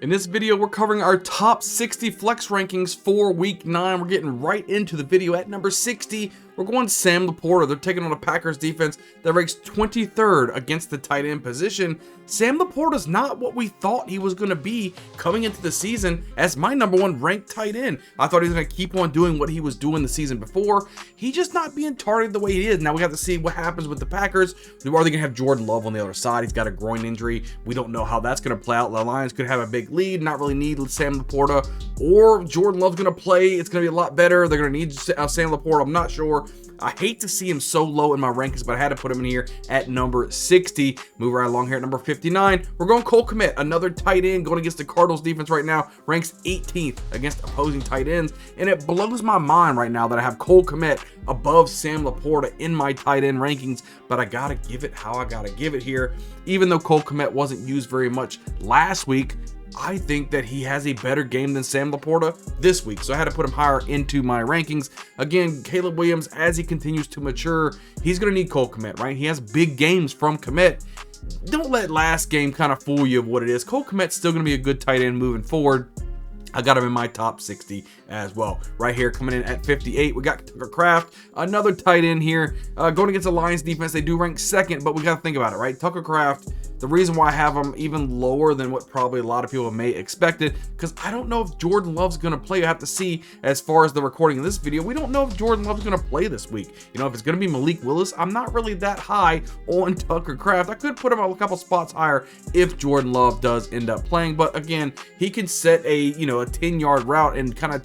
In this video, we're covering our top 60 flex rankings for week 9. We're getting right into the video. At number 60, we're going Sam Laporta. They're taking on a Packers defense that ranks 23rd against the tight end position. Sam Laporta's not what we thought he was going to be coming into the season as my #1 ranked tight end. I thought he was going to keep on doing what he was doing the season before. He's just not being targeted the way he is. Now we have to see what happens with the Packers. Are they going to have Jordan Love on the other side? He's got a groin injury. We don't know how that's going to play out. The Lions could have a big lead, not really need Sam Laporta, or Jordan Love's going to play. It's going to be a lot better. They're going to need Sam Laporta. I'm not sure. I hate to see him so low in my rankings, but I had to put him in here at number 60. Move right along here at number 59. We're going Cole Kmet, another tight end going against the Cardinals defense right now, ranks 18th against opposing tight ends. And it blows my mind right now that I have Cole Kmet above Sam Laporta in my tight end rankings, but I gotta give it how I gotta give it here. Even though Cole Kmet wasn't used very much last week, I think that he has a better game than Sam Laporta this week, so I had to put him higher into my rankings. Again, Caleb Williams, as he continues to mature, he's going to need Cole Kmet, right? He has big games from Kmet. Don't let last game kind of fool you of what it is. Cole Kmet's still going to be a good tight end moving forward. I got him in my top 60 as well. Right here, coming in at 58, we got Tucker Kraft, another tight end here. Going against the Lions defense, they do rank 2nd, but we got to think about it, right? Tucker Kraft, the reason why I have him even lower than what probably a lot of people may expected, because I don't know if Jordan Love's going to play. I have to see as far as the recording of this video. We don't know if Jordan Love's going to play this week. You know, if it's going to be Malik Willis, I'm not really that high on Tucker Kraft. I could put him a couple spots higher if Jordan Love does end up playing, but again, he can set a 10-yard route and kind of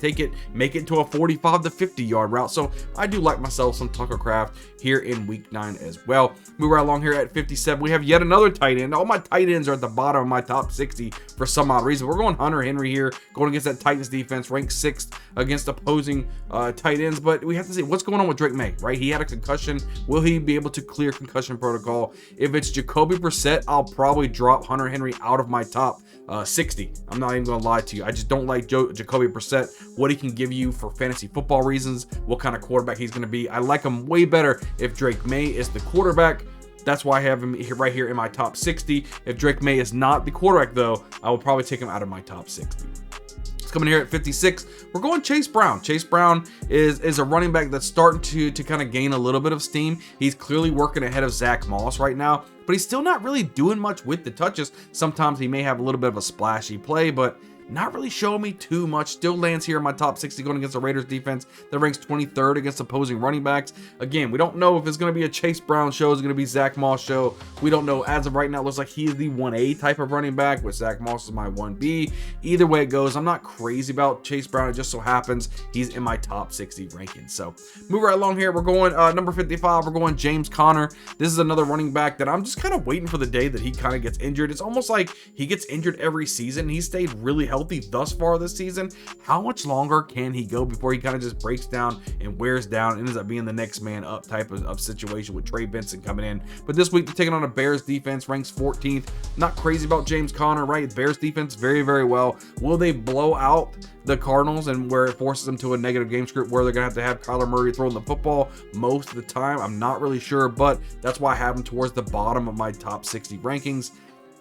make it to a 45 to 50-yard route. So I do like myself some Tucker Kraft here in week 9 as well. Move right along here at 57. We have yet another tight end. All my tight ends are at the bottom of my top 60 for some odd reason. We're going Hunter Henry here, going against that Titans defense, ranked 6th against opposing tight ends. But we have to see what's going on with Drake May, right? He had a concussion. Will he be able to clear concussion protocol? If it's Jacoby Brissett, I'll probably drop Hunter Henry out of my top 60. I'm not even gonna lie to you. I just don't like Jacoby Brissett, what he can give you for fantasy football reasons, what kind of quarterback he's gonna be. I like him way better if Drake May is the quarterback. That's why I have him here, right here in my top 60. If Drake May is not the quarterback, though, I will probably take him out of my top 60. Coming here at 56, we're going Chase Brown. Chase Brown is a running back that's starting to kind of gain a little bit of steam. He's clearly working ahead of Zach Moss right now, but he's still not really doing much with the touches. Sometimes he may have a little bit of a splashy play, but not really showing me too much. Still lands here in my top 60 going against the Raiders defense that ranks 23rd against opposing running backs. Again, we don't know if it's going to be a Chase Brown show, it's going to be Zach Moss show. We don't know. As of right now, it looks like he's the 1A type of running back, with Zach Moss is my 1B. Either way it goes, I'm not crazy about Chase Brown. It just so happens he's in my top 60 rankings. So move right along here. We're going number 55. We're going James Conner. This is another running back that I'm just kind of waiting for the day that he kind of gets injured. It's almost like he gets injured every season. He stayed really healthy thus far this season. How much longer can he go before he kind of just breaks down and wears down and ends up being the next man up type of situation with Trey Benson coming in? But this week they're taking on a Bears defense, ranks 14th. Not crazy about James Conner, right? Bears defense very, very well. Will they blow out the Cardinals and where it forces them to a negative game script where they're going to have Kyler Murray throwing the football most of the time? I'm not really sure, but that's why I have him towards the bottom of my top 60 rankings.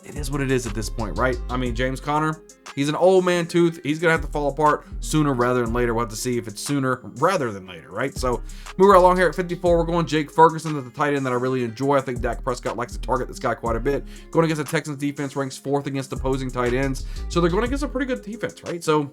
It is what it is at this point, right? I mean, James Conner, he's an old man tooth. He's going to have to fall apart sooner rather than later. We'll have to see if it's sooner rather than later, right? So move right along here at 54. We're going Jake Ferguson at the tight end that I really enjoy. I think Dak Prescott likes to target this guy quite a bit. Going against the Texans defense, ranks 4th against opposing tight ends. So they're going against a pretty good defense, right? So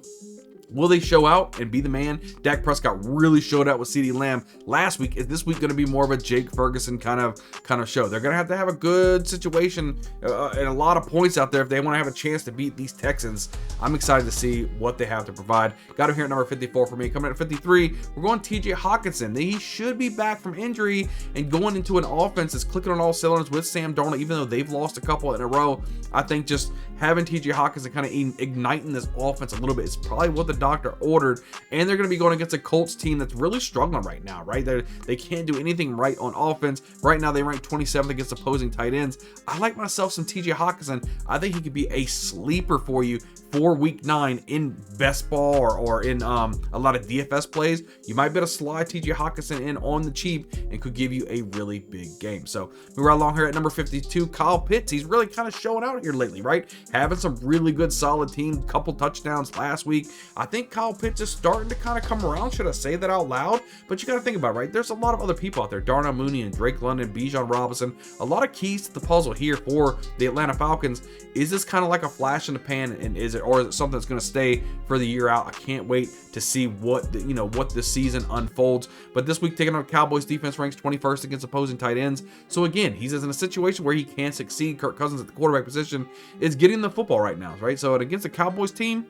will they show out and be the man? Dak Prescott really showed out with CeeDee Lamb last week. Is this week going to be more of a Jake Ferguson kind of show? They're going to have a good situation and a lot of points out there if they want to have a chance to beat these Texans. I'm excited to see what they have to provide. Got him here at number 54 for me. Coming at 53, we're going TJ Hawkinson. He should be back from injury and going into an offense that's clicking on all cylinders with Sam Darnold, even though they've lost a couple in a row. I think just having TJ Hawkinson kind of igniting this offense a little bit is probably what the doctor ordered, and they're going to be going against a Colts team that's really struggling right now, right? They can't do anything right on offense. Right now, they rank 27th against opposing tight ends. I like myself some TJ Hawkinson. I think he could be a sleeper for you for week 9 in best ball or in a lot of DFS plays. You might be able to slide TJ Hawkinson in on the cheap and could give you a really big game. So move right along here at number 52, Kyle Pitts. He's really kind of showing out here lately, right? Having some really good solid team, couple touchdowns last week. I think Kyle Pitts is starting to kind of come around. Should I say that out loud? But you got to think about it, right? There's a lot of other people out there. Darnell Mooney and Drake London, Bijan Robinson. A lot of keys to the puzzle here for the Atlanta Falcons. Is this kind of like a flash in the pan, and is it something that's going to stay for the year out? I can't wait to see what the season unfolds. But this week, taking on Cowboys defense, ranks 21st against opposing tight ends. So again, he's in a situation where he can succeed. Kirk Cousins at the quarterback position is getting the football right now, right? So against the Cowboys team,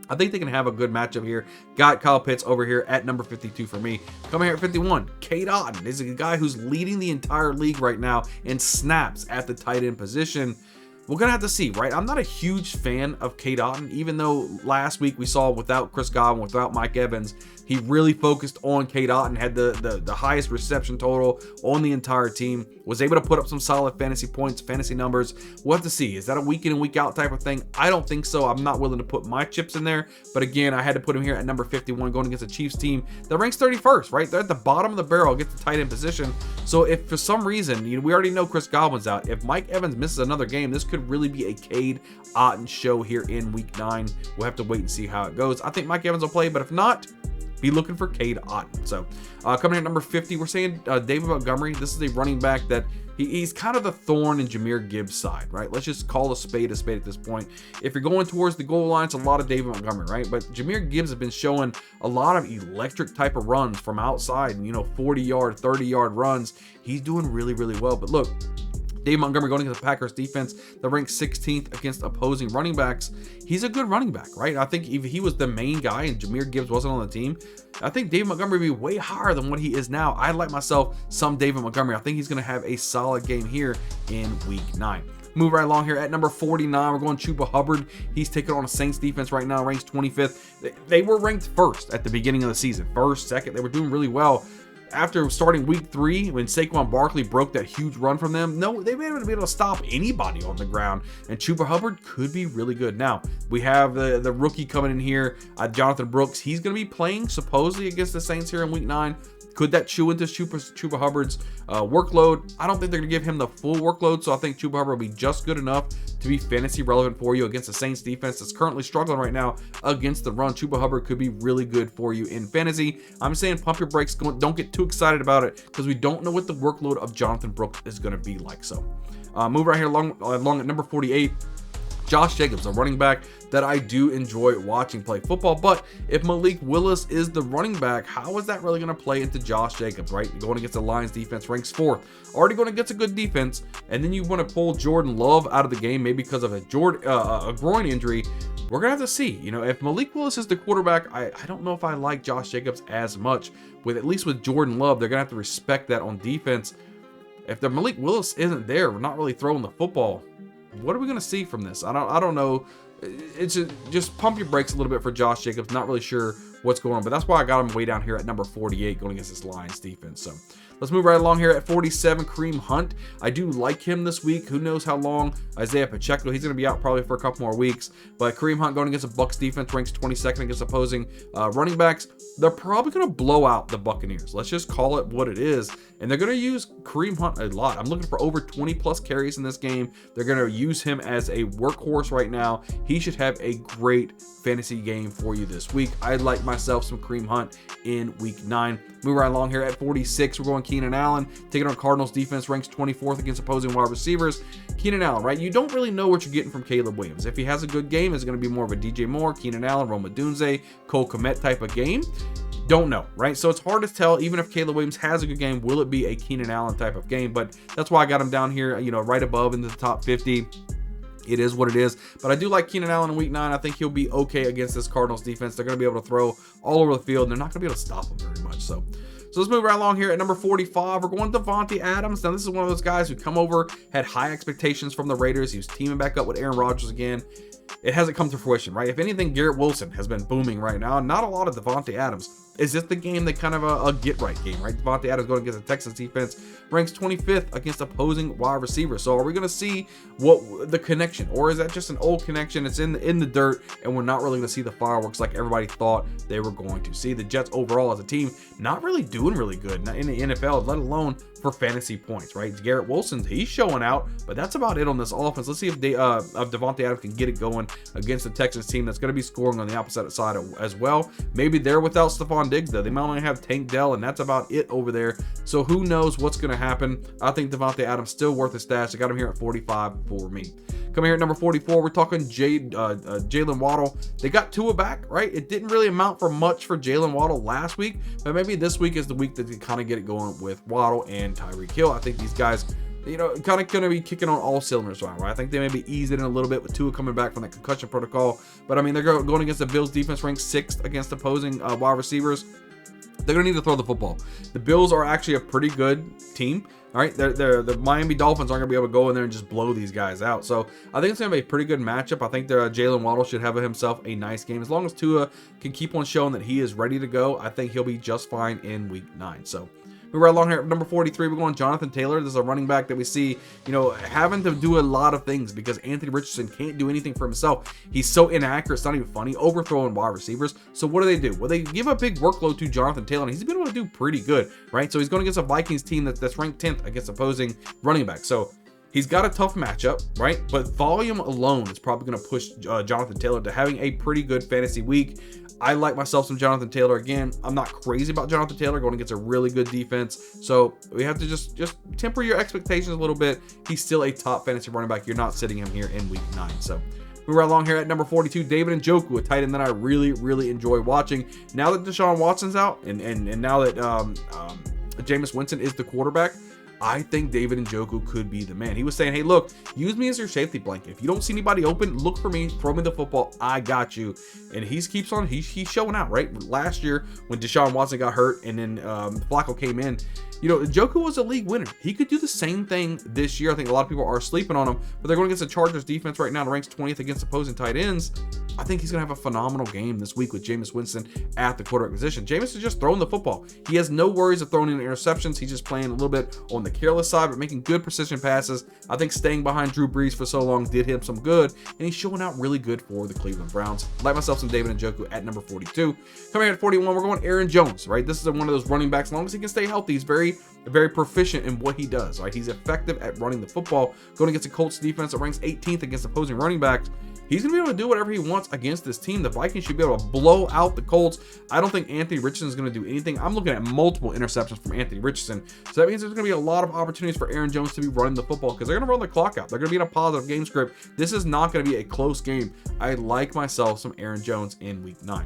I think they can have a good matchup here. Got Kyle Pitts over here at number 52 for me. Coming here at 51, Cade Otton. This is a guy who's leading the entire league right now in snaps at the tight end position. We're going to have to see, right? I'm not a huge fan of Cade Otton, even though last week we saw without Chris Godwin, without Mike Evans, he really focused on Cade Otton, had the highest reception total on the entire team, was able to put up some solid fantasy points, fantasy numbers. We'll have to see. Is that a week in and week out type of thing? I don't think so. I'm not willing to put my chips in there. But again, I had to put him here at number 51 going against a Chiefs team that ranks 31st, right? They're at the bottom of the barrel against the tight end position. So if for some reason, we already know Chris Godwin's out. If Mike Evans misses another game, this could really be a Cade Otton show here in week 9. We'll have to wait and see how it goes. I think Mike Evans will play, but if not, be looking for Cade Otton. So coming in at number 50, we're saying David Montgomery. This is a running back that he's kind of the thorn in Jahmyr Gibbs' side, right? Let's just call a spade at this point. If you're going towards the goal line, it's a lot of David Montgomery, right? But Jahmyr Gibbs has been showing a lot of electric type of runs from outside, 40-yard, 30-yard runs. He's doing really, really well. But look, Dave Montgomery going against the Packers defense that ranks 16th against opposing running backs. He's a good running back, right? I think if he was the main guy and Jahmyr Gibbs wasn't on the team, I think Dave Montgomery would be way higher than what he is now. I like myself some David Montgomery. I think he's going to have a solid game here in week 9. Move right along here at number 49. We're going Chuba Hubbard. He's taking on a Saints defense right now, ranks 25th. They were ranked first at the beginning of the season. First, second, they were doing really well. After starting week 3, when Saquon Barkley broke that huge run from them, they may not be able to stop anybody on the ground. And Chuba Hubbard could be really good. Now, we have the rookie coming in here, Jonathan Brooks. He's going to be playing supposedly against the Saints here in week 9. Could that chew into Chuba Hubbard's workload? I don't think they're going to give him the full workload, so I think Chuba Hubbard will be just good enough to be fantasy relevant for you against the Saints defense that's currently struggling right now against the run. Chuba Hubbard could be really good for you in fantasy. I'm saying pump your brakes. Don't get too excited about it because we don't know what the workload of Jonathan Brooks is going to be like. So move right here along at number 48. Josh Jacobs, a running back that I do enjoy watching play football. But if Malik Willis is the running back, how is that really going to play into Josh Jacobs, right? Going against the Lions defense, ranks 4th. Already going against a good defense. And then you want to pull Jordan Love out of the game, maybe because of a groin injury. We're going to have to see. If Malik Willis is the quarterback, I don't know if I like Josh Jacobs as much. At least with Jordan Love, they're going to have to respect that on defense. If the Malik Willis isn't there, we're not really throwing the football. What are we going to see from this? I don't know. It's just pump your brakes a little bit for Josh Jacobs. Not really sure what's going on, but that's why I got him way down here at number 48 going against this Lions defense. So let's move right along here at 47, Kareem Hunt. I do like him this week. Who knows how long? Isaiah Pacheco, he's going to be out probably for a couple more weeks. But Kareem Hunt going against the Bucs defense ranks 22nd against opposing running backs. They're probably going to blow out the Buccaneers. Let's just call it what it is. And they're going to use Kareem Hunt a lot. I'm looking for over 20 plus carries in this game. They're going to use him as a workhorse right now. He should have a great fantasy game for you this week. I like myself some Kareem Hunt in week 9. Move right along here at 46. We're going Keenan Allen. Taking on Cardinals defense, ranks 24th against opposing wide receivers. Keenan Allen, right? You don't really know what you're getting from Caleb Williams. If he has a good game, it's going to be more of a DJ Moore, Keenan Allen, Rome Odunze, Cole Kmet type of game. Don't know, right? So it's hard to tell. Even if Caleb Williams has a good game, will it be a Keenan Allen type of game? But that's why I got him down here, right above into the top 50. It is what it is. But I do like Keenan Allen in week 9. I think he'll be okay against this Cardinals defense. They're going to be able to throw all over the field, and they're not going to be able to stop him very much. So let's move right along here at number 45. We're going Devontae Adams. Now, this is one of those guys who come over, had high expectations from the Raiders. He was teaming back up with Aaron Rodgers again. it hasn't come to fruition, right? If anything, Garrett Wilson has been booming right now. Not a lot of Devontae Adams. Is this the game that kind of a get-right game, right? Devontae Adams going against the Texans defense, ranks 25th against opposing wide receivers. So are we going to see what the connection, or is that just an old connection? It's in the dirt, and we're not really going to see the fireworks like everybody thought they were going to see. The Jets overall as a team not really doing really good in the NFL, let alone for fantasy points, right? Garrett Wilson, he's showing out, but that's about it on this offense. Let's see if Devontae Adams can get it going against the Texans team that's going to be scoring on the opposite side as well. Maybe they're without Stephon Diggs, though. They might only have Tank Dell, and that's about it over there. So who knows what's going to happen. I think Devontae Adams still worth a stash. I got him here at 45 for me. Coming here at number 44, we're talking Jalen Waddle. They got Tua back, right? It didn't really amount for much for Jalen Waddle last week, but maybe this week is the week that they kind of get it going with Waddle and Tyreek Hill. I think these guys, you know, kind of going to be kicking on all cylinders right? I think they may be easing in a little bit with Tua coming back from that concussion protocol. But I mean, they're going against the Bills defense, ranked 6th against opposing wide receivers. They're going to need to throw the football. The Bills are actually a pretty good team. All right, the Miami Dolphins aren't going to be able to go in there and just blow these guys out. So I think it's going to be a pretty good matchup. I think Jalen Waddle should have himself a nice game. As long as Tua can keep on showing that he is ready to go, I think he'll be just fine in week 9. So moving right along here at number 43, we're going Jonathan Taylor. This is a running back that we see, you know, having to do a lot of things because Anthony Richardson can't do anything for himself. He's so inaccurate, it's not even funny, overthrowing wide receivers. So what do? Well, they give a big workload to Jonathan Taylor, and he's been able to do pretty good, right? So he's going against a Vikings team that's ranked 10th against opposing running backs. So he's got a tough matchup, right? But volume alone is probably going to push Jonathan Taylor to having a pretty good fantasy week. I like myself some Jonathan Taylor. Again, I'm not crazy about Jonathan Taylor going against a really good defense. So we have to just temper your expectations a little bit. He's still a top fantasy running back. You're not sitting him here in week 9. So moving right along here at number 42, David Njoku, a tight end that I really enjoy watching. Now that Deshaun Watson's out and now that Jameis Winston is the quarterback, I think David Njoku could be the man. He was saying, hey, look, use me as your safety blanket. If you don't see anybody open, look for me, throw me the football. I got you. And he's showing out, right? Last year when Deshaun Watson got hurt and then Flacco came in, you know, Njoku was a league winner. He could do the same thing this year. I think a lot of people are sleeping on him, but they're going against the Chargers defense right now. It ranks 20th against opposing tight ends. I think he's going to have a phenomenal game this week with Jameis Winston at the quarterback position. Jameis is just throwing the football. He has no worries of throwing in interceptions. He's just playing a little bit on the careless side, but making good precision passes. I think staying behind Drew Brees for so long did him some good, and he's showing out really good for the Cleveland Browns. Like myself some David Njoku at number 42. Coming here at 41, we're going Aaron Jones, right? This is one of those running backs. As long as he can stay healthy, he's very proficient in what he does, right? He's effective at running the football. Going against the Colts defense that ranks 18th against opposing running backs, he's going to be able to do whatever he wants against this team. The Vikings should be able to blow out the Colts. I don't think Anthony Richardson is going to do anything. I'm looking at multiple interceptions from Anthony Richardson. So that means there's going to be a lot of opportunities for Aaron Jones to be running the football because they're going to run the clock out. They're going to be in a positive game script. This is not going to be a close game. I like myself some Aaron Jones in week 9.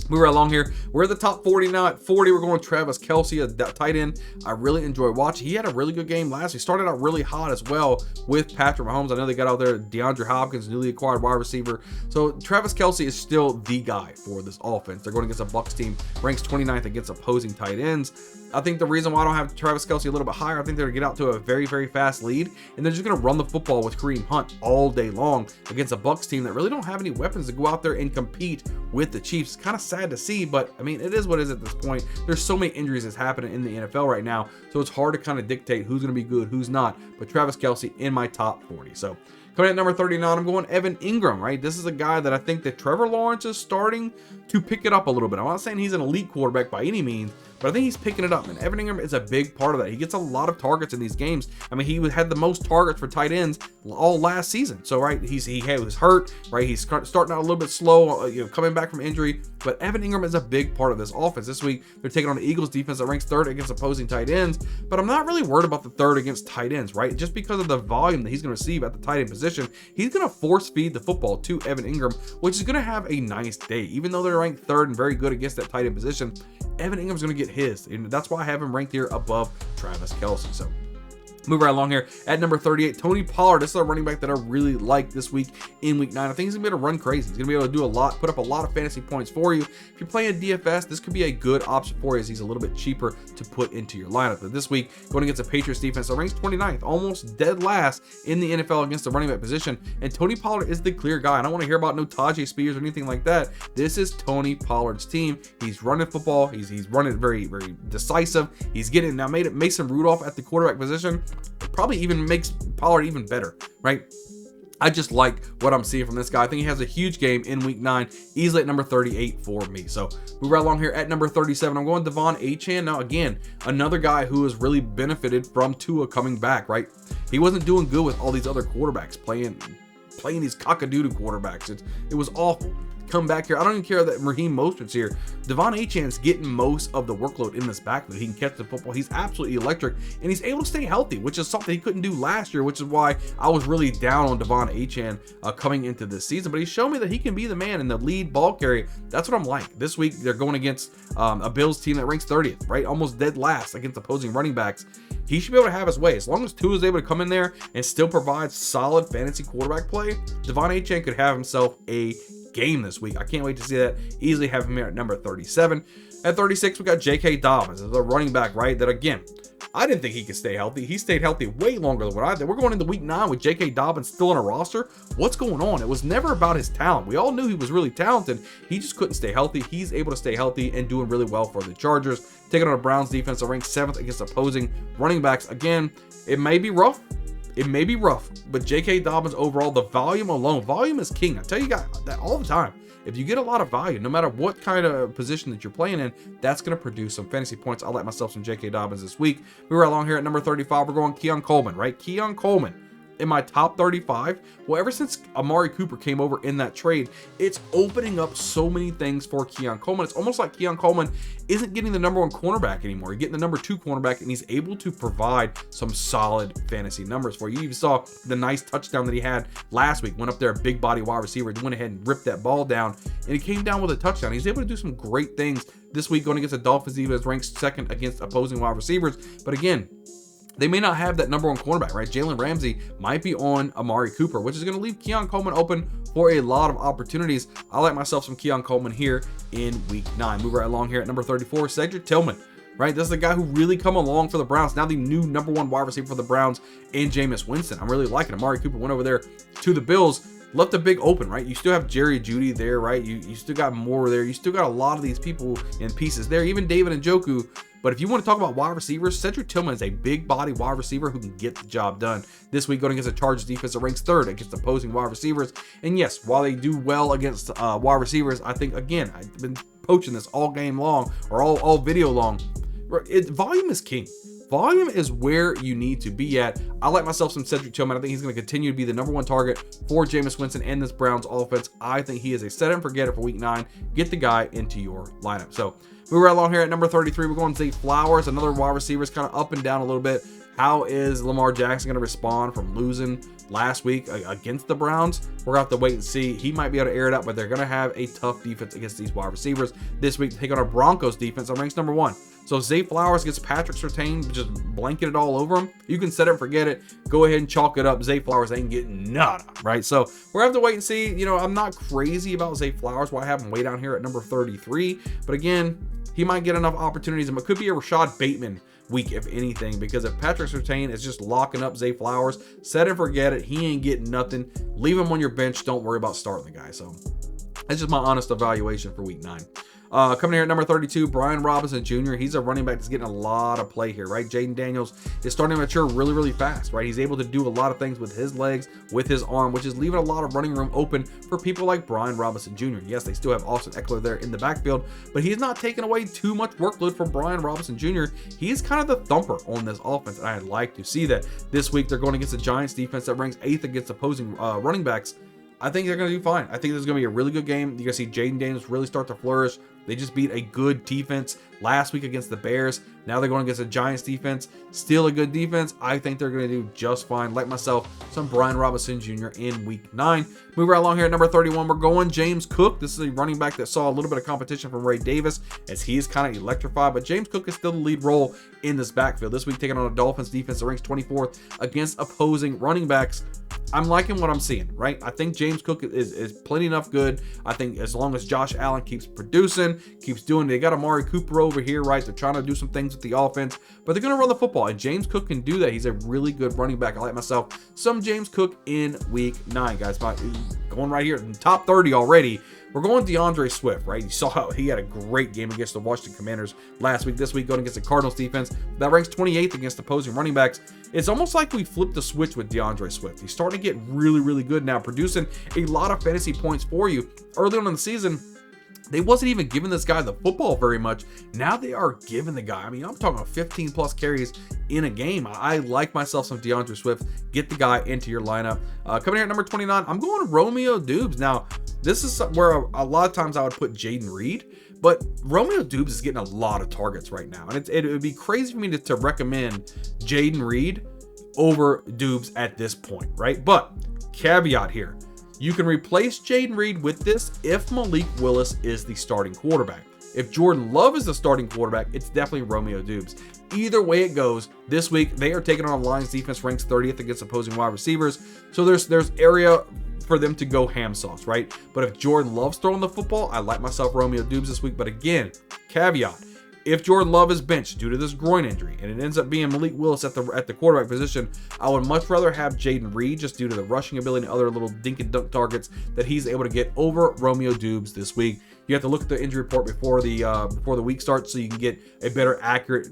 Moving along here, we're at the top 40 now. At 40, we're going Travis Kelce, a tight end I really enjoy watching. He had a really good game last. He started out really hot as well with Patrick Mahomes. I know they got out there DeAndre Hopkins, newly acquired wide receiver. So Travis Kelce is still the guy for this offense. They're going against a Bucs team, ranks 29th against opposing tight ends. I think the reason why I don't have Travis Kelce a little bit higher, I think they're going to get out to a very fast lead, and they're just going to run the football with Kareem Hunt all day long against a Bucs team that really don't have any weapons to go out there and compete with the Chiefs. It's kind of sad to see, but I mean, it is what it is at this point. There's so many injuries that's happening in the NFL right now, so it's hard to kind of dictate who's going to be good, who's not, but Travis Kelce in my top 40. So coming at number 39, I'm going Evan Ingram, right? This is a guy that I think that Trevor Lawrence is starting to pick it up a little bit. I'm not saying he's an elite quarterback by any means, but I think he's picking it up, and Evan Ingram is a big part of that. He gets a lot of targets in these games. I mean, he had the most targets for tight ends all last season. So, right, he was hurt, right? He's starting out a little bit slow, coming back from injury, but Evan Ingram is a big part of this offense. This week, they're taking on the Eagles defense that ranks 3rd against opposing tight ends, but I'm not really worried about the 3rd against tight ends, right? Just because of the volume that he's going to receive at the tight end position, he's going to force feed the football to Evan Ingram, which is going to have a nice day. Even though they're ranked 3rd and very good against that tight end position, Evan Ingram's going to get his, and that's why I have him ranked here above Travis Kelce. So Move right along here at number 38, Tony Pollard. This is a running back that I really like this week in week 9. I think he's gonna be able to run crazy. He's gonna be able to do a lot, put up a lot of fantasy points for you. If you're playing DFS, this could be a good option for you as he's a little bit cheaper to put into your lineup. But this week, going against a Patriots defense that ranks 29th, almost dead last in the NFL against the running back position. And Tony Pollard is the clear guy. I don't want to hear about no Tajay Spears or anything like that. This is Tony Pollard's team. He's running football. He's running very, very decisive. He's getting now made it Mason Rudolph at the quarterback position. Probably even makes Pollard even better, right? I just like what I'm seeing from this guy. I think he has a huge game in week 9, easily at number 38 for me. So move right along here at number 37. I'm going Devon Achane. Now, again, another guy who has really benefited from Tua coming back, right? He wasn't doing good with all these other quarterbacks playing these cockadoodle quarterbacks. It was awful. Come back here. I don't even care that Raheem Mostert's here. Devon Achane's getting most of the workload in this backfield. He can catch the football. He's absolutely electric, and he's able to stay healthy, which is something he couldn't do last year, which is why I was really down on Devon Achane coming into this season. But he showed me that he can be the man and the lead ball carrier. That's what I'm like. This week, they're going against a Bills team that ranks 30th, right? Almost dead last against opposing running backs. He should be able to have his way. As long as Tua is able to come in there and still provide solid fantasy quarterback play, Devon Achane could have himself a game this week. I can't wait to see that. Easily have him here at number 37. At 36, we got J.K. Dobbins as a running back, right? That again, I didn't think he could stay healthy. He stayed healthy way longer than what I did. We're going into week 9 with J.K. Dobbins still on a roster. What's going on? It was never about his talent. We all knew he was really talented. He just couldn't stay healthy. He's able to stay healthy and doing really well for the Chargers. Taking on a Browns defense that ranks 7th against opposing running backs. Again, it may be rough. It may be rough, but J.K. Dobbins overall, the volume alone, volume is king. I tell you guys that all the time. If you get a lot of value, no matter what kind of position that you're playing in, that's going to produce some fantasy points. I like myself some J.K. Dobbins this week. We were along here at number 35. We're going Keon Coleman, right? Keon Coleman in my top 35. Well, ever since Amari Cooper came over in that trade, it's opening up so many things for Keon Coleman. It's almost like Keon Coleman isn't getting the number 1 cornerback anymore. He's getting the number 2 cornerback, and he's able to provide some solid fantasy numbers for you. You even saw the nice touchdown that he had last week. Went up there, a big body wide receiver, went ahead and ripped that ball down, and he came down with a touchdown. He's able to do some great things this week going against the Dolphins, even as ranked 2nd against opposing wide receivers. But again, they may not have that number 1 cornerback, right? Jalen Ramsey might be on Amari Cooper, which is going to leave Keon Coleman open for a lot of opportunities. I like myself some Keon Coleman here in week 9. Move right along here at number 34, Cedric Tillman, right? This is the guy who really come along for the Browns. Now the new number 1 wide receiver for the Browns in Jameis Winston. I'm really liking Amari Cooper. Went over there to the Bills. Left a big open, right? You still have Jerry Jeudy there, right? You still got more there. You still got a lot of these people in pieces there. Even David Njoku. But if you want to talk about wide receivers, Cedric Tillman is a big body wide receiver who can get the job done. This week going against a Chargers defense that ranks 3rd against opposing wide receivers. And yes, while they do well against wide receivers, I think, again, I've been poaching this all game long or all video long. Volume is king. Volume is where you need to be at. I like myself some Cedric Tillman. I think he's going to continue to be the number 1 target for Jameis Winston and this Browns offense. I think he is a set and forget it for week 9. Get the guy into your lineup. So moving right along here at number 33, we're going Zay Flowers, another wide receiver. Is kind of up and down a little bit. How is Lamar Jackson going to respond from losing last week against the Browns? We're going to have to wait and see. He might be able to air it out, but they're going to have a tough defense against these wide receivers this week to take on a Broncos defense that ranks number 1. So Zay Flowers gets Patrick Surtain, just blanketed all over him. You can set it and forget it. Go ahead and chalk it up. Zay Flowers ain't getting nada, right? So we're going to have to wait and see. You know, I'm not crazy about Zay Flowers. Why I have him way down here at number 33. But again, he might get enough opportunities. And it could be a Rashad Bateman week, if anything, because if Patrick Surtain is just locking up Zay Flowers, set and forget it. He ain't getting nothing. Leave him on your bench. Don't worry about starting the guy. So that's just my honest evaluation for week 9. Coming here at number 32, Brian Robinson Jr. He's a running back that's getting a lot of play here, right? Jaden Daniels is starting to mature really, really fast, right? He's able to do a lot of things with his legs, with his arm, which is leaving a lot of running room open for people like Brian Robinson Jr. Yes, they still have Austin Eckler there in the backfield, but he's not taking away too much workload from Brian Robinson Jr. He's kind of the thumper on this offense, and I'd like to see that. This week, they're going against the Giants defense that ranks 8th against opposing running backs. I think they're going to do fine. I think this is going to be a really good game. You're going to see Jaden Daniels really start to flourish. They just beat a good defense last week against the Bears. Now they're going against a Giants defense. Still a good defense. I think they're going to do just fine. Like myself, some Brian Robinson Jr. in week 9. Move right along here at number 31. We're going James Cook. This is a running back that saw a little bit of competition from Ray Davis as he's kind of electrified. But James Cook is still the lead role in this backfield. This week taking on a Dolphins defense that ranks 24th against opposing running backs. I'm liking what I'm seeing, right? I think James Cook is plenty enough good. I think as long as Josh Allen keeps producing, keeps doing, they got Amari Cooper over here, right? They're trying to do some things with the offense, but they're going to run the football, and James Cook can do that. He's a really good running back. I like myself some James Cook in week 9, guys. Going right here in the top 30 already. We're going DeAndre Swift, right? You saw how he had a great game against the Washington Commanders last week. This week, going against the Cardinals defense that ranks 28th against opposing running backs. It's almost like we flipped the switch with DeAndre Swift. He's starting to get really, really good now, producing a lot of fantasy points for you. Early on in the season, they wasn't even giving this guy the football very much. Now they are giving the guy, I mean, I'm talking about 15 plus carries in a game. I like myself some DeAndre Swift. Get the guy into your lineup. Coming here at number 29, I'm going Romeo Doubs. Now, this is where a lot of times I would put Jaden Reed, but Romeo Doubs is getting a lot of targets right now. And it would be crazy for me to recommend Jaden Reed over Doubs at this point, right? But caveat here. You can replace Jaden Reed with this if Malik Willis is the starting quarterback. If Jordan Love is the starting quarterback, it's definitely Romeo Doubs. Either way it goes, this week they are taking on a Lions defense ranks 30th against opposing wide receivers. So there's area for them to go ham sauce, right? But if Jordan Love's throwing the football, I like myself Romeo Doubs this week. But again, caveat. If Jordan Love is benched due to this groin injury and it ends up being Malik Willis at the quarterback position, I would much rather have Jaden Reed just due to the rushing ability and other little dink and dunk targets that he's able to get over Romeo Doubs this week. You have to look at the injury report before the week starts so you can get a better accurate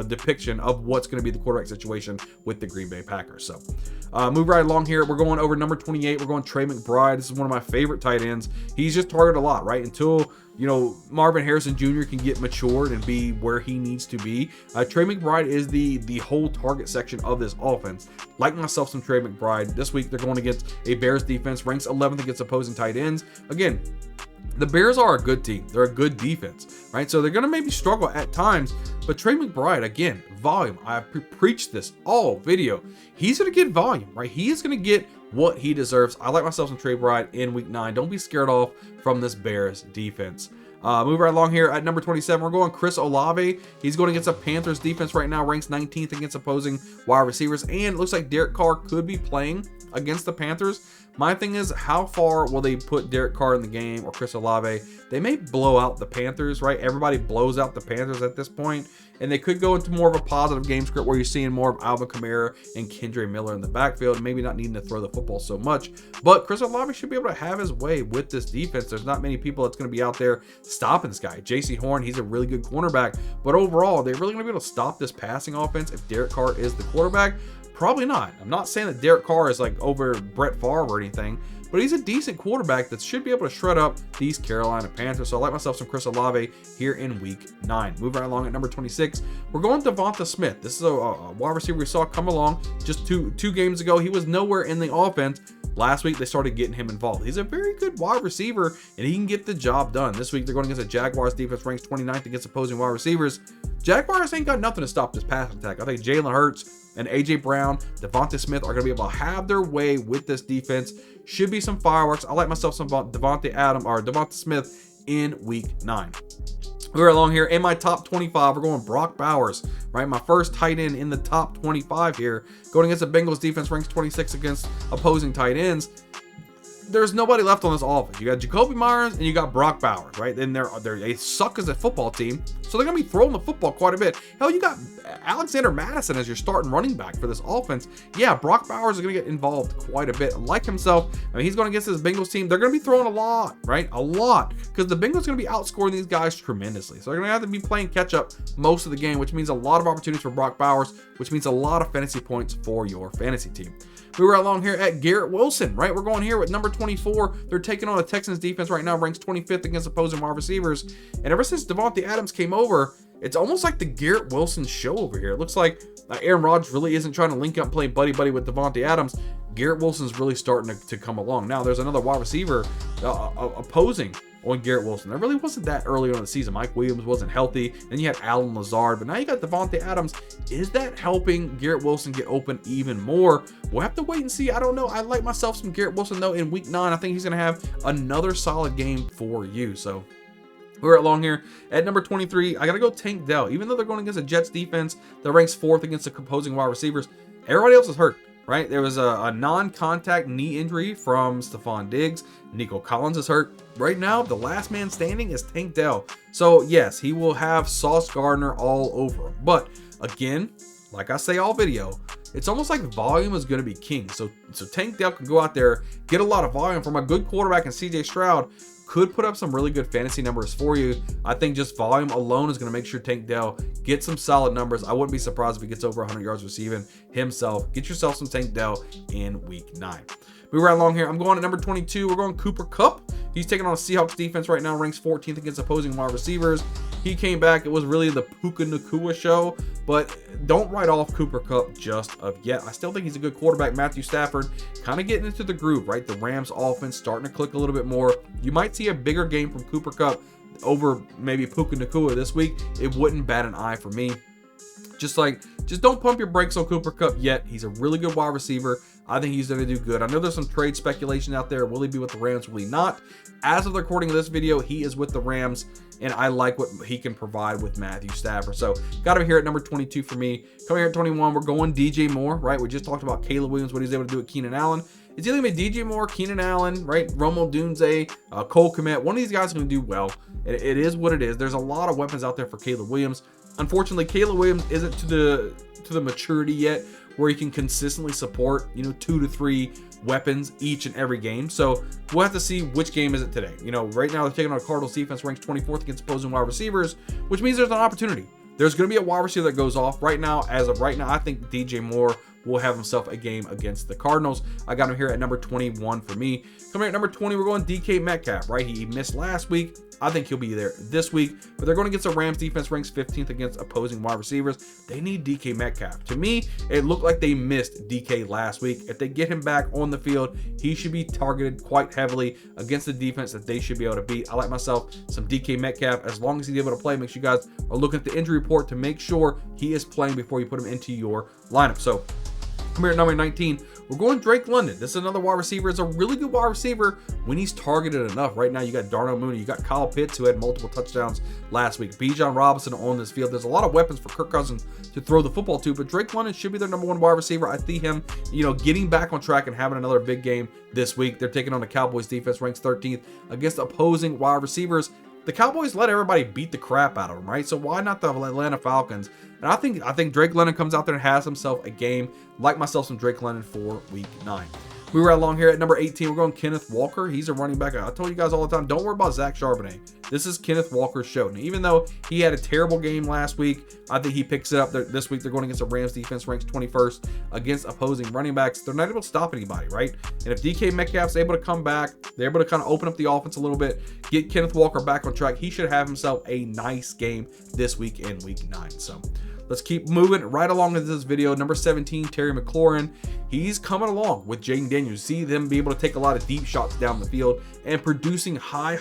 depiction of what's going to be the quarterback situation with the Green Bay Packers. So move right along here. We're going over number 28. We're going Trey McBride. This is one of my favorite tight ends. He's just targeted a lot, right? Until Marvin Harrison Jr. can get matured and be where he needs to be. Trey McBride is the whole target section of this offense. Like myself some Trey McBride. This week they're going against a Bears defense ranks 11th against opposing tight ends. Again, the Bears are a good team. They're a good defense, right? So they're going to maybe struggle at times, but Trey McBride, again, volume. I've preached this all video. He's going to get volume, right? He is going to get what he deserves. I like myself some Trey McBride in week 9. Don't be scared off from this Bears defense. Move right along here at number 27. We're going Chris Olave. He's going against a Panthers defense right now, ranks 19th against opposing wide receivers, and it looks like Derek Carr could be playing against the Panthers. My thing is, how far will they put Derek Carr in the game or Chris Olave? They may blow out the Panthers, right? Everybody blows out the Panthers at this point, and they could go into more of a positive game script where you're seeing more of Alvin Kamara and Kendre Miller in the backfield, maybe not needing to throw the football so much. But Chris Olave should be able to have his way with this defense. There's not many people that's going to be out there stopping this guy. J.C. Horn, he's a really good cornerback, but overall, they're really going to be able to stop this passing offense if Derek Carr is the quarterback. Probably not. I'm not saying that Derek Carr is like over Brett Favre or anything, but he's a decent quarterback that should be able to shred up these Carolina Panthers. So I like myself some Chris Olave here in week 9. Moving right along at number 26, we're going Devonta Smith. This is a wide receiver we saw come along just two games ago. He was nowhere in the offense. Last week, they started getting him involved. He's a very good wide receiver, and he can get the job done. This week, they're going against a Jaguars defense ranks 29th against opposing wide receivers. Jaguars ain't got nothing to stop this passing attack. I think Jalen Hurts and A.J. Brown, Devonta Smith are going to be able to have their way with this defense. Should be some fireworks. I like myself some Devonta Smith in week 9. We're along here in my top 25. We're going Brock Bowers, right? My first tight end in the top 25 here. Going against the Bengals defense ranks 26 against opposing tight ends. There's nobody left on this offense. You got Jacoby Myers and you got Brock Bowers, right? Then they suck as a football team, so they're going to be throwing the football quite a bit. Hell, you got Alexander Madison as your starting running back for this offense. Yeah, Brock Bowers is going to get involved quite a bit. Like himself, I mean, he's going against this Bengals team. They're going to be throwing a lot, right? A lot, because the Bengals are going to be outscoring these guys tremendously. So they're going to have to be playing catch up most of the game, which means a lot of opportunities for Brock Bowers, which means a lot of fantasy points for your fantasy team. We were along here at Garrett Wilson, right? We're going here with number 24. They're taking on a Texans defense right now, ranks 25th against opposing wide receivers. And ever since Devontae Adams came over, It's almost like the Garrett Wilson show over here. It looks like Aaron Rodgers really isn't trying to link up and play buddy-buddy with Davante Adams. Garrett Wilson's really starting to come along. Now, there's another wide receiver opposing on Garrett Wilson. That really wasn't that early on in the season. Mike Williams wasn't healthy. Then you had Allen Lazard, but now you got Davante Adams. Is that helping Garrett Wilson get open even more? We'll have to wait and see. I don't know. I like myself some Garrett Wilson, though, in week 9. I think he's going to have another solid game for you. So we're along here at number 23. I got to go Tank Dell. Even though they're going against a Jets defense that ranks 4th against the opposing wide receivers, everybody else is hurt. Right? There was a non-contact knee injury from Stephon Diggs. Nico Collins is hurt. Right now, the last man standing is Tank Dell. So, yes, he will have Sauce Gardner all over him. But, again, like I say all video, it's almost like volume is going to be king. So Tank Dell can go out there, get a lot of volume from a good quarterback in CJ Stroud, could put up some really good fantasy numbers for you. I think just volume alone is going to make sure Tank Dell gets some solid numbers. I wouldn't be surprised if he gets over 100 yards receiving himself. Get yourself some Tank Dell in week 9. Moving right along here, I'm going at number 22. We're going Cooper Kupp. He's taking on a Seahawks defense right now, ranks 14th against opposing wide receivers. He came back. It was really the Puka Nacua show, but don't write off Cooper Kupp just of yet. I still think he's a good quarterback. Matthew Stafford kind of getting into the groove, right? The Rams offense starting to click a little bit more. You might see a bigger game from Cooper Kupp over maybe Puka Nacua this week. It wouldn't bat an eye for me. Just don't pump your brakes on Cooper Kupp yet. He's a really good wide receiver. I think he's going to do good. I know there's some trade speculation out there. Will he be with the Rams? Will he not? As of the recording of this video, he is with the Rams, and I like what he can provide with Matthew Stafford. So, got him here at number 22 for me. Coming here at 21, we're going DJ Moore, right? We just talked about Caleb Williams, what he's able to do with Keenan Allen. It's either going to be DJ Moore, Keenan Allen, right? Romo Dunze, Cole Kmet. One of these guys is going to do well. It is what it is. There's a lot of weapons out there for Caleb Williams. Unfortunately, Caleb Williams isn't to the maturity yet where he can consistently support, 2 to 3 weapons each and every game. So we'll have to see which game is it today. Right now they're taking on a Cardinals defense ranked 24th against opposing wide receivers, which means there's an opportunity. There's going to be a wide receiver that goes off right now. As of right now, I think DJ Moore will have himself a game against the Cardinals. I got him here at number 21 for me. Coming here at number 20, we're going DK Metcalf, right? He missed last week. I think he'll be there this week, but they're going against a Rams defense ranks 15th against opposing wide receivers. They need DK Metcalf. To me, it looked like they missed DK last week. If they get him back on the field, he should be targeted quite heavily against the defense that they should be able to beat. I like myself some DK Metcalf. As long as he's able to play, make sure you guys are looking at the injury report to make sure he is playing before you put him into your lineup. So, come here at number 19. We're going Drake London. This is another wide receiver. It's a really good wide receiver when he's targeted enough. Right now, you got Darnell Mooney. You got Kyle Pitts, who had multiple touchdowns last week. Bijan Robinson on this field. There's a lot of weapons for Kirk Cousins to throw the football to, but Drake London should be their number 1 wide receiver. I see him, getting back on track and having another big game this week. They're taking on the Cowboys defense, ranks 13th against opposing wide receivers. The Cowboys let everybody beat the crap out of them, right? So why not the Atlanta Falcons? And I think Drake London comes out there and has himself a game. Like myself some Drake London for week 9. We were along here at number 18. We're going Kenneth Walker. He's a running back. I told you guys all the time, don't worry about Zach Charbonnet. This is Kenneth Walker's show. Now, even though he had a terrible game last week, I think he picks it up this week. They're going against a Rams defense ranks 21st against opposing running backs. They're not able to stop anybody, right? And if DK Metcalf's able to come back, they're able to kind of open up the offense a little bit, get Kenneth Walker back on track. He should have himself a nice game this week in week 9. So let's keep moving right along with this video. Number 17, Terry McLaurin. He's coming along with Jaden Daniels. See them be able to take a lot of deep shots down the field and producing high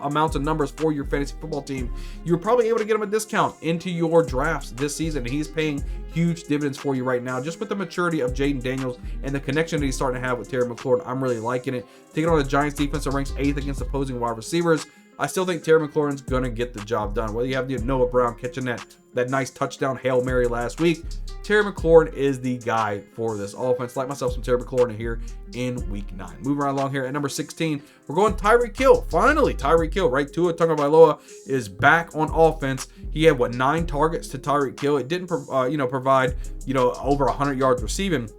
amounts of numbers for your fantasy football team. You're probably able to get him a discount into your drafts this season, and he's paying huge dividends for you right now. Just with the maturity of Jaden Daniels and the connection that he's starting to have with Terry McLaurin, I'm really liking it. Taking on the Giants defense that ranks 8th against opposing wide receivers. I still think Terry McLaurin's going to get the job done. Whether you have Noah Brown catching that nice touchdown Hail Mary last week, Terry McLaurin is the guy for this offense. Like myself some Terry McLaurin here in week 9. Moving right along here at number 16, we're going Tyreek Hill. Finally, Tyreek Hill, right? Tua Tagovailoa is back on offense. He had, 9 targets to Tyreek Hill. It didn't provide, over 100 yards receiving.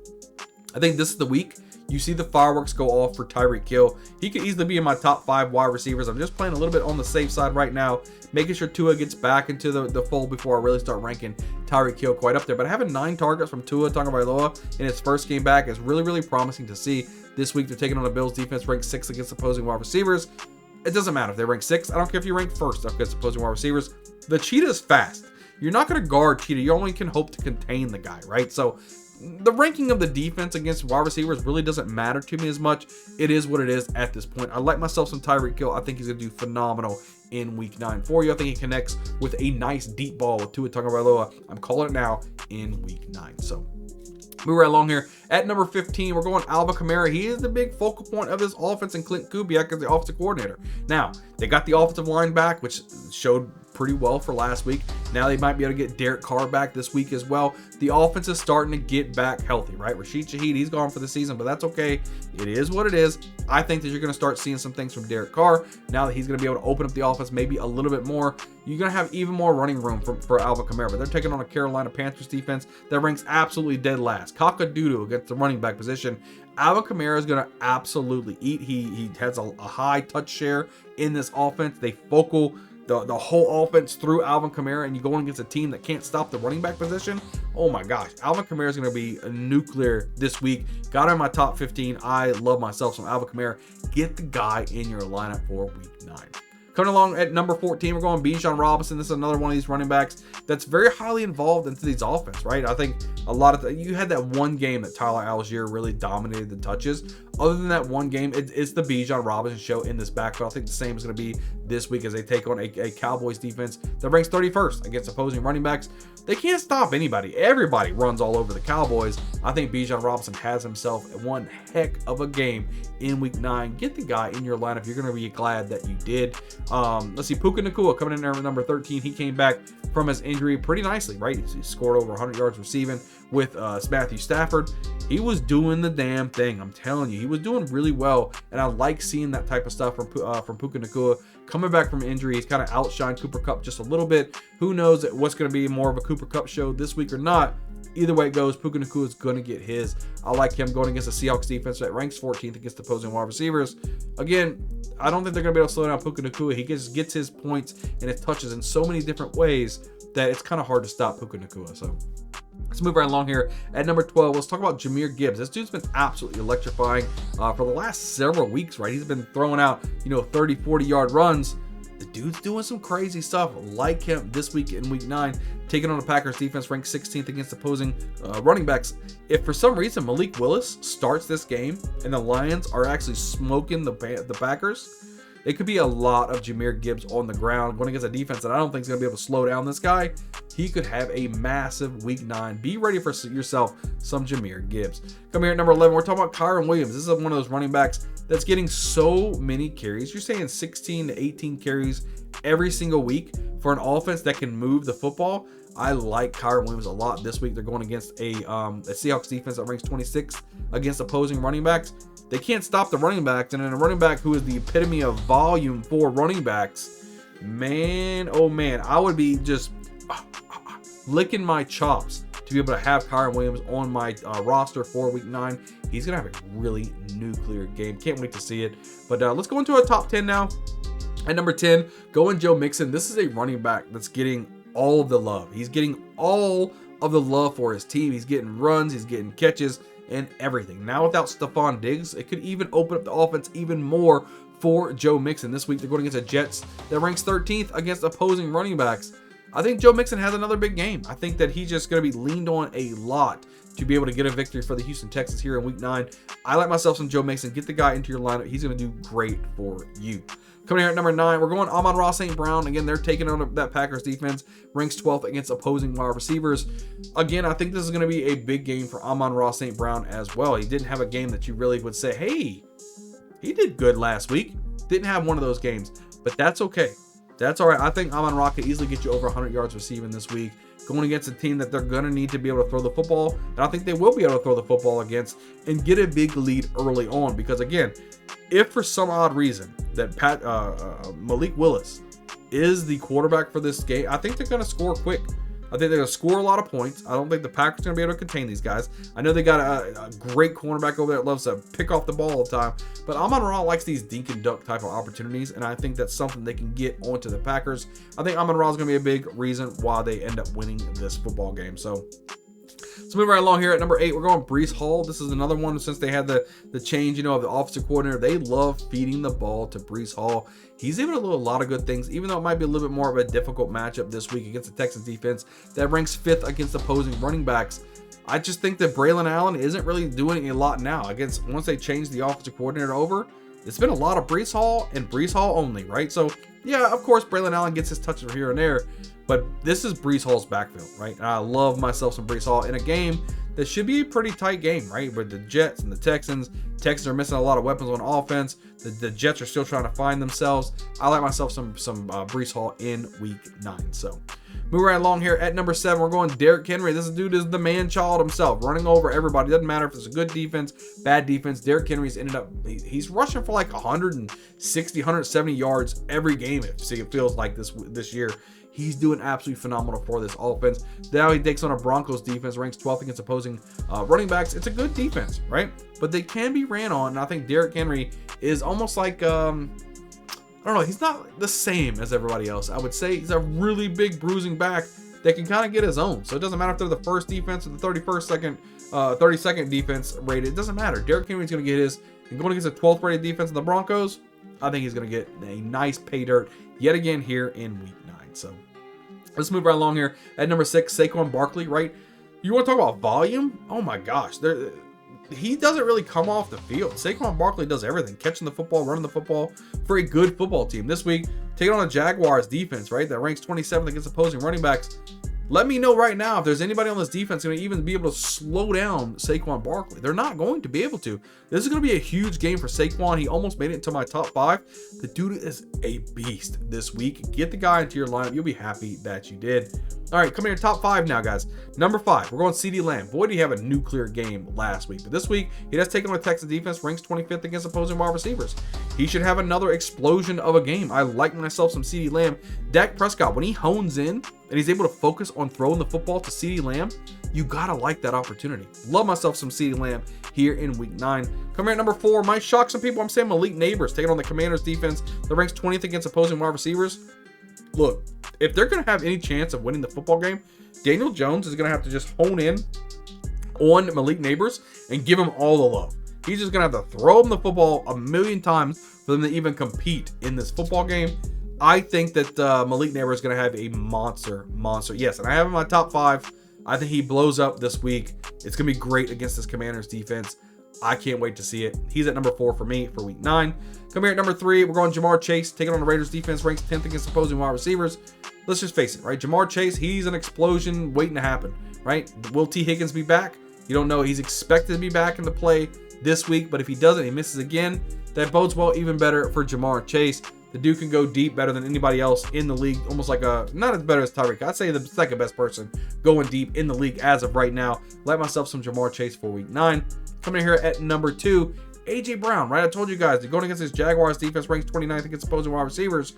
I think this is the week you see the fireworks go off for Tyreek Hill. He could easily be in my top 5 wide receivers. I'm just playing a little bit on the safe side right now, making sure Tua gets back into the fold before I really start ranking Tyreek Hill quite up there. But having 9 targets from Tua Tagovailoa in his first game back is really, really promising to see. This week they're taking on the Bills defense ranked 6th against opposing wide receivers. It doesn't matter if they rank 6th. I don't care if you rank 1st against opposing wide receivers. The cheetah is fast. you're not going to guard Cheetah. You only can hope to contain the guy, right? So the ranking of the defense against wide receivers really doesn't matter to me as much. It is what it is at this point. I like myself some Tyreek Hill. I think he's going to do phenomenal in week 9 for you. I think he connects with a nice deep ball with Tua Tagovailoa. I'm calling it now in week 9. So move right along here. At number 15, we're going Alvin Kamara. He is the big focal point of this offense, and Clint Kubiak is the offensive coordinator. Now, they got the offensive line back, which showed pretty well for last week. Now they might be able to get Derek Carr back this week as well. The offense is starting to get back healthy, right? Rashid Shaheed, he's gone for the season, but that's okay. It is what it is. I think that you're going to start seeing some things from Derek Carr now that he's going to be able to open up the offense maybe a little bit more. You're going to have even more running room for Alvin Kamara, but they're taking on a Carolina Panthers defense that ranks absolutely dead last. Cock-a-doodle against the running back position. Alvin Kamara is going to absolutely eat. He has a high touch share in this offense. They focal the whole offense through Alvin Kamara, and you go against a team that can't stop the running back position. Oh my gosh, Alvin Kamara is going to be a nuclear this week. Got him in my top 15. I love myself some Alvin Kamara. Get the guy in your lineup for week 9. Coming along at number 14, we're going Bijan Robinson. This is another one of these running backs that's very highly involved into these offense, right? I think a lot of you had that one game that Tyler Algier really dominated the touches. Other than that one game, it's the Bijan Robinson show in this backfield. I think the same is going to be this week as they take on a Cowboys defense that ranks 31st against opposing running backs. They can't stop anybody. Everybody runs all over the Cowboys. I think Bijan Robinson has himself one heck of a game in week 9. Get the guy in your lineup. You're going to be glad that you did. Let's see, Puka Nacua coming in there with number 13. He came back from his injury pretty nicely, right? He scored over 100 yards receiving with Matthew Stafford. He was doing the damn thing. I'm telling you, he was doing really well, and I like seeing that type of stuff from Puka Nacua. Coming back from injury, he's kind of outshined Cooper Kupp just a little bit. Who knows what's going to be more of a Cooper Kupp show this week or not? Either way it goes, Puka Nacua is going to get his. I like him going against the Seahawks defense that ranks 14th against opposing wide receivers. Again, I don't think they're going to be able to slow down Puka Nacua. He gets his points and his touches in so many different ways that it's kind of hard to stop Puka Nacua. So let's move right along here. At number 12, let's talk about Jahmyr Gibbs. This dude's been absolutely electrifying for the last several weeks, right? He's been throwing out, 30, 40-yard runs. The dude's doing some crazy stuff. Like him this week in week 9, taking on the Packers defense ranked 16th against opposing running backs. If for some reason Malik Willis starts this game and the Lions are actually smoking the Packers, it could be a lot of Jahmyr Gibbs on the ground going against a defense that I don't think is going to be able to slow down this guy. He could have a massive week 9. Be ready for yourself some Jahmyr Gibbs. Come here at number 11. We're talking about Kyron Williams. This is one of those running backs that's getting so many carries. You're saying 16 to 18 carries every single week for an offense that can move the football. I like Kyron Williams a lot this week. They're going against a Seahawks defense that ranks 26th against opposing running backs. They can't stop the running backs, and then a running back who is the epitome of volume for running backs, man, oh man, I would be just licking my chops to be able to have Kyron Williams on my roster for week 9. He's going to have a really nuclear game. Can't wait to see it. But let's go into our top 10 now. At number 10, going Joe Mixon. This is a running back that's getting all of the love. He's getting all of the love for his team. He's getting runs, he's getting catches, and everything. Now without Stephon Diggs, it could even open up the offense even more for Joe Mixon. This week they're going against the Jets that ranks 13th against opposing running backs. I think Joe Mixon has another big game. I think that he's just going to be leaned on a lot to be able to get a victory for the Houston Texans here in week 9. I like myself some Joe Mixon. Get the guy into your lineup. He's going to do great for you. Coming here at number 9, we're going Amon-Ra St. Brown. Again, they're taking on that Packers defense. Ranks 12th against opposing wide receivers. Again, I think this is going to be a big game for Amon-Ra St. Brown as well. He didn't have a game that you really would say, hey, he did good last week. Didn't have one of those games, but that's okay. That's all right. I think Amon-Ra could easily get you over 100 yards receiving this week. Going against a team that they're going to need to be able to throw the football. And I think they will be able to throw the football against and get a big lead early on. Because again, if for some odd reason that Malik Willis is the quarterback for this game, I think they're going to score quick. I think they're going to score a lot of points. I don't think the Packers are going to be able to contain these guys. I know they got a great cornerback over there that loves to pick off the ball all the time. But Amon-Ra likes these dink and dunk type of opportunities. And I think that's something they can get onto the Packers. I think Amon-Ra is going to be a big reason why they end up winning this football game. So Let's move right along here at number 8. We're going Breece Hall. This is another one since they had the change, you know, of the offensive coordinator. They love feeding the ball to Breece Hall. He's able to do a lot of good things, even though it might be a little bit more of a difficult matchup this week against the Texans defense that ranks 5th against opposing running backs. I just think that Braylon Allen isn't really doing a lot now. Once they changed the offensive coordinator over, it's been a lot of Breece Hall and Breece Hall only, right? So, yeah, of course, Braylon Allen gets his touches here and there, but this is Breece Hall's backfield, right? And I love myself some Breece Hall in a game that should be a pretty tight game, right? With the Jets and the Texans. Texans are missing a lot of weapons on offense. The Jets are still trying to find themselves. I like myself some Breece Hall in week 9. So, moving right along here at number 7, we're going Derrick Henry. This dude is the man-child himself, running over everybody. Doesn't matter if it's a good defense, bad defense. Derrick Henry's ended up, he's rushing for like 160, 170 yards every game. It feels like this year. He's doing absolutely phenomenal for this offense. Now he takes on a Broncos defense, ranks 12th against opposing running backs. It's a good defense, right? But they can be ran on, and I think Derrick Henry is almost like, I don't know, he's not the same as everybody else. I would say he's a really big bruising back that can kind of get his own. So it doesn't matter if they're the first defense or the 32nd defense rated. It doesn't matter. Derrick Henry's going to get his. And going against the 12th rated defense of the Broncos, I think he's going to get a nice pay dirt yet again here in week 9. So let's move right along here at number 6, Saquon Barkley, right? You want to talk about volume? Oh my gosh. He doesn't really come off the field. Saquon Barkley does everything. Catching the football, running the football for a good football team. This week, taking on a Jaguars defense, right? That ranks 27th against opposing running backs. Let me know right now if there's anybody on this defense going to even be able to slow down Saquon Barkley. They're not going to be able to. This is going to be a huge game for Saquon. He almost made it into my top 5. The dude is a beast this week. Get the guy into your lineup. You'll be happy that you did. All right, coming here, top 5 now, guys. Number 5, we're going CeeDee Lamb. Boy, did he have a nuclear game last week. But this week, he does take on the Texans defense, ranks 25th against opposing wide receivers. He should have another explosion of a game. I like myself some CeeDee Lamb. Dak Prescott, when he hones in and he's able to focus on throwing the football to CeeDee Lamb, you gotta like that opportunity. Love myself some CeeDee Lamb here in week 9. Come here at number 4, might shock some people. I'm saying Malik Neighbors taking on the Commanders defense that ranks 20th against opposing wide receivers. Look, if they're going to have any chance of winning the football game, Daniel Jones is going to have to just hone in on Malik Neighbors and give him all the love. He's just going to have to throw him the football a million times for them to even compete in this football game. I think that Malik Neighbors is going to have a monster. Yes, and I have him in my top 5. I think he blows up this week. It's going to be great against this Commanders defense. I can't wait to see it. He's at number 4 for me for week 9. Come here at number 3. We're going Jamar Chase, taking on the Raiders defense, ranks 10th against opposing wide receivers. Let's just face it, right? Jamar Chase, he's an explosion waiting to happen, right? Will T. Higgins be back? You don't know. He's expected to be back in the play this week, but if he doesn't, he misses again. That bodes well even better for Jamar Chase. The dude can go deep better than anybody else in the league. Almost like not as better as Tyreek. I'd say the second best person going deep in the league as of right now. Let myself some Jamar Chase for week 9. Coming in here at number 2, AJ Brown, right? I told you guys, they're going against this Jaguars defense, ranks 29th against opposing wide receivers.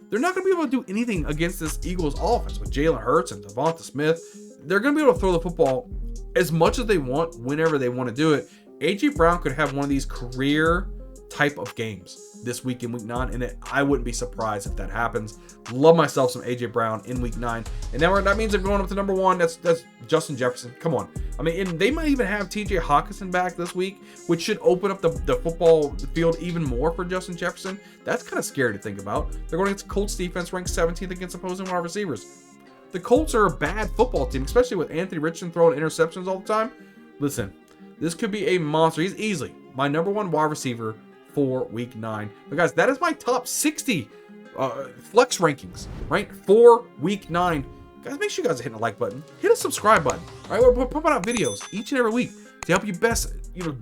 They're not going to be able to do anything against this Eagles offense with Jalen Hurts and Devonta Smith. They're going to be able to throw the football as much as they want, whenever they want to do it. AJ Brown could have one of these career type of games this week in week 9, and I wouldn't be surprised if that happens. Love myself some AJ Brown in week 9, and now that means they're going up to number 1. That's Justin Jefferson. Come on, I mean, and they might even have TJ Hawkinson back this week, which should open up the football field even more for Justin Jefferson. That's kind of scary to think about. They're going against the Colts defense, ranked 17th against opposing wide receivers. The Colts are a bad football team, especially with Anthony Richardson throwing interceptions all the time. Listen, this could be a monster. He's easily my number 1 wide receiver for week 9. But guys, that is my top 60 flex rankings, right? For week 9. Guys, make sure you guys are hitting the like button. Hit a subscribe button. All right, we're pumping out videos each and every week to help you best,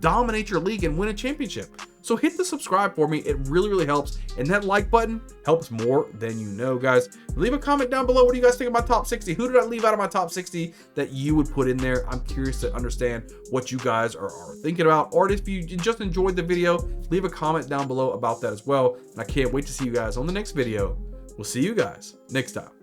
dominate your league and win a championship. So hit the subscribe for me. It really, really helps. And that like button helps more than you know, guys. Leave a comment down below. What do you guys think of my top 60? Who did I leave out of my top 60 that you would put in there? I'm curious to understand what you guys are thinking about. Or if you just enjoyed the video, leave a comment down below about that as well. And I can't wait to see you guys on the next video. We'll see you guys next time.